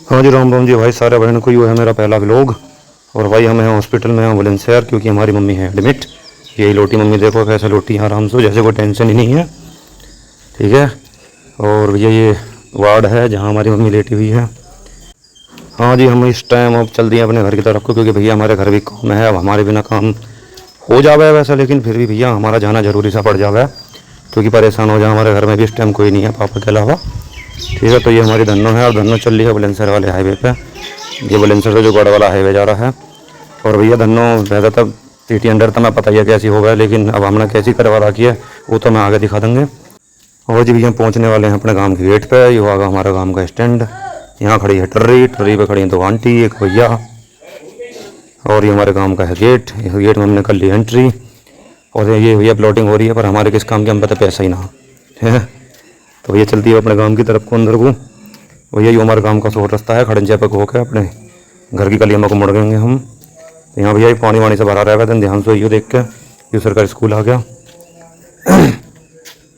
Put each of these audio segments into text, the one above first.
हाँ जी, राम जी भाई सारे बहन को। ये है मेरा पहला व्लॉग। और भाई हमें हॉस्पिटल में एम्बुलेंस है यार, क्योंकि हमारी मम्मी है एडमिट। यही लोटी मम्मी, देखो कैसे लोटी है आराम से, जैसे कोई टेंशन ही नहीं है। ठीक है। और भैया ये वार्ड है जहाँ हमारी मम्मी लेटी हुई है। हाँ जी, हम इस टाइम अब चल दिए अपने घर की तरफ को, क्योंकि भैया हमारे घर भी काम है। अब हमारे बिना काम हो जावे वैसा, लेकिन फिर भी भैया हमारा जाना जरूरी सा पड़ जावे, क्योंकि परेशान हो जाए। हमारे घर में भी इस टाइम कोई नहीं है पापा के अलावा। ठीक है। तो ये हमारी धन्नो है, और धन्नो चल रही है बुलंदशहर वाले हाईवे पे। ये बुलंदशहर से जो गढ़ वाला हाईवे जा रहा है। और भैया धन्नो वैसे तब TT अंडर तो मैं पता ही है कैसी होगा, लेकिन अब हमने कैसी करवा रखी है वो तो मैं आगे दिखा देंगे। और जी भैया पहुंचने वाले हैं अपने गांव के गेट पे। ये होगा हमारा गांव का स्टैंड। यहाँ खड़ी है ट्ररी पे खड़ी है 2 आंटी, एक भैया। और ये हमारे गांव का है गेट। गेट में हमने कर ली एंट्री। और ये भैया प्लॉटिंग हो रही है, पर हमारे किस काम के, हम पता पैसा ही ना है। तो भैया चलती है अपने गांव की तरफ को, अंदर को। भैया ये हमारे गांव का शॉर्ट रास्ता है। खड़ंजा पे होकर अपने घर की गलियों को मुड़ गएंगे हम। तो यहाँ भैया पानी वानी से भरा रहेगा, तो ध्यान से यो देख के। ये सरकारी स्कूल आ गया।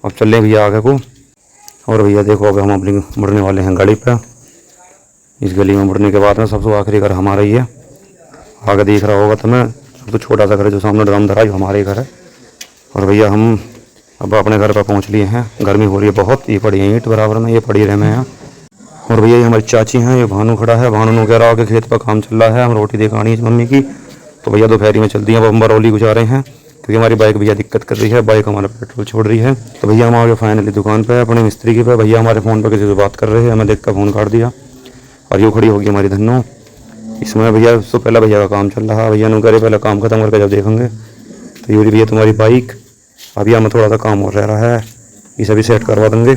अब चल रहे भैया आगे को। और भैया देखो अब हम अपनी मुड़ने वाले हैं गली पे। इस गली में मुड़ने के बाद में सबसे आखिरी घर हमारा ही है। आगे दिख रहा होगा तुम्हें, तो छोटा सा घर है जो सामने ड्रम धरा, जो हमारे घर है। और भैया हम अब अपने घर पर पहुंच लिए हैं। गर्मी हो रही है बहुत। ये पड़ी है ईंट बराबर में, ये पड़ी रहे में यहाँ। और भैया ये हमारी चाची हैं। ये भानु खड़ा है। भानु कह रहा हो कि खेत पर काम चल रहा है, हम रोटी दिखानी है मम्मी की। तो भैया दोपहरी में चलती हैं। अब हम बरौली को जा रहे हैं, क्योंकि हमारी बाइक भैया दिक्कत कर रही है। बाइक हमारा पेट्रोल छोड़ रही है। तो भैया हम आ गए फाइनली दुकान पर अपने मिस्त्री के पे। भैया हमारे फ़ोन पर किसी से बात कर रहे हैं, हमें देख कर फ़ोन काट दिया। और यूँ खड़ी होगी हमारी धन्नो। इसमें भैया उससे पहले भैया का काम चल रहा है। भैया ने करे पहले काम खत्म करके जब देखेंगे। तो ये भैया तुम्हारी बाइक। अभी हमें थोड़ा सा काम हो रहा है, इसे भी सेट करवा देंगे।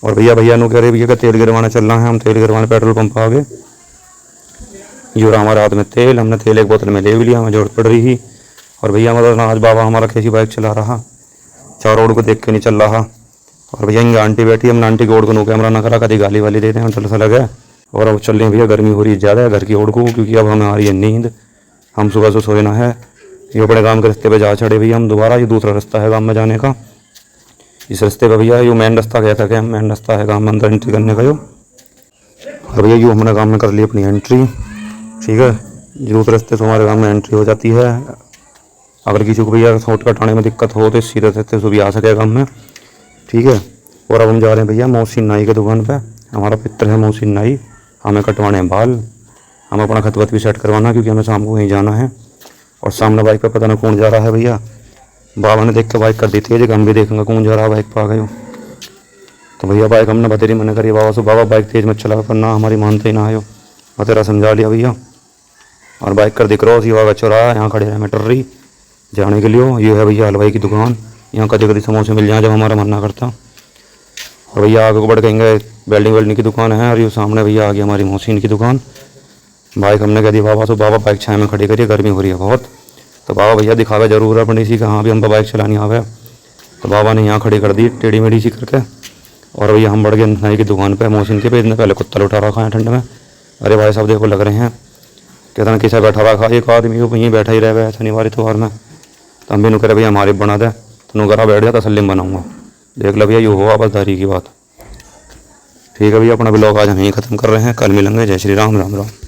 और भैया नु कह रहे भैया का तेल गिरवाना चलना है। हम तेल गिरवाने पेट्रोल पंप आ गए। जो रहा हमारे हाथ में तेल, हमने तेल एक बोतल में ले भी लिया, हमें जरूरत पड़ रही थी। और भैया मतलब आज बाबा हमारा कैसी बाइक चला रहा, चार रोड को देख के नहीं चल रहा। और भैया इनकी आंटी बैठी, हमने आंटी की ओर को नो कैमरा ना करा, कभी गाली वाली देते हैं, चल सा लगा। और अब चल रहे हैं भैया, गर्मी हो रही है ज़्यादा घर की ओर को, क्योंकि अब हमें आ रही है नींद। हम सुबह से सोना है। ये अपने गांव के रास्ते पे जा चढ़े भैया हम दोबारा। ये दूसरा रास्ता है गांव में जाने का। इस रास्ते पे भैया ये मेन रास्ता गया था क्या, मेन रास्ता है गांव में अंदर एंट्री करने का। और भैया यूँ हमने गांव में कर ली अपनी एंट्री। ठीक है। दूसरे रास्ते से हमारे गांव में एंट्री हो जाती है। अगर किसी को भैया शॉर्टकट आने में दिक्कत हो तो सीधे रास्ते से भी आ सके गाँव में। ठीक है। और अब हम जा रहे हैं भैया मोहसिन नाई की दुकान पर। हमारा पित्र है मोहसिन नाई, हमें कटवाने हैं बाल। हम अपना खतवत भी सेट करवाना, क्योंकि हमें शाम को कहीं जाना है। और सामने बाइक पे पता नहीं कौन जा रहा है भैया। बाबा ने देख के बाइक कर दी थी, हम भी देखेंगे कौन जा रहा है बाइक पर आ गए। तो भैया बाइक हमने बतेरी मैंने करी बाबा से, बाबा बाइक तेज मत चला, पर ना हमारी मानते ही ना आयो। बतेरा समझा लिया भैया। और बाइक कर दी क्रॉस। ये वागा चौराहा, यहाँ खड़े रहे टर्री जाने के लिए। ये है भैया हलवाई की दुकान। यहाँ कभी कभी समोसे मिल जाए जब हमारा मन ना करता। और भैया आगे को बढ़ कहेंगे वेल्डिंग की दुकान है। और ये सामने भैया आ गई हमारी मोहसिन की दुकान। बाइक हमने कह दी बाबा से, बाबा बाइक छाया में खड़ी करिए, गर्मी हो रही है बहुत। तो बाबा भैया दिखावे जरूर अपने इसी का, हाँ भी हम बाइक चलानी आवे। तो बाबा ने यहाँ खड़ी कर दी टेढ़ी मेढ़ी सी करके। और भैया हम बढ़ गए नाई की दुकान पे मोहसिन के पे। इतने पहले कुत्ता उठा रखा है ठंड में। अरे भाई साहब देखो लग रहे हैं, कहते ना किसा बैठा रखा, एक आदमी वो यहीं बैठा ही रह गया शनिवार इतवार में। तो हम भी नु करे भैया हमारे बना दे, तो नु करा बैठ जा तसल्ली में बनाऊँगा। देख लो भैया ये हुआ बसदारी की बात। ठीक है भैया, अपना ब्लॉग आज हम यहीं ख़त्म कर रहे हैं। कल मिलेंगे। जय श्री राम, राम राम।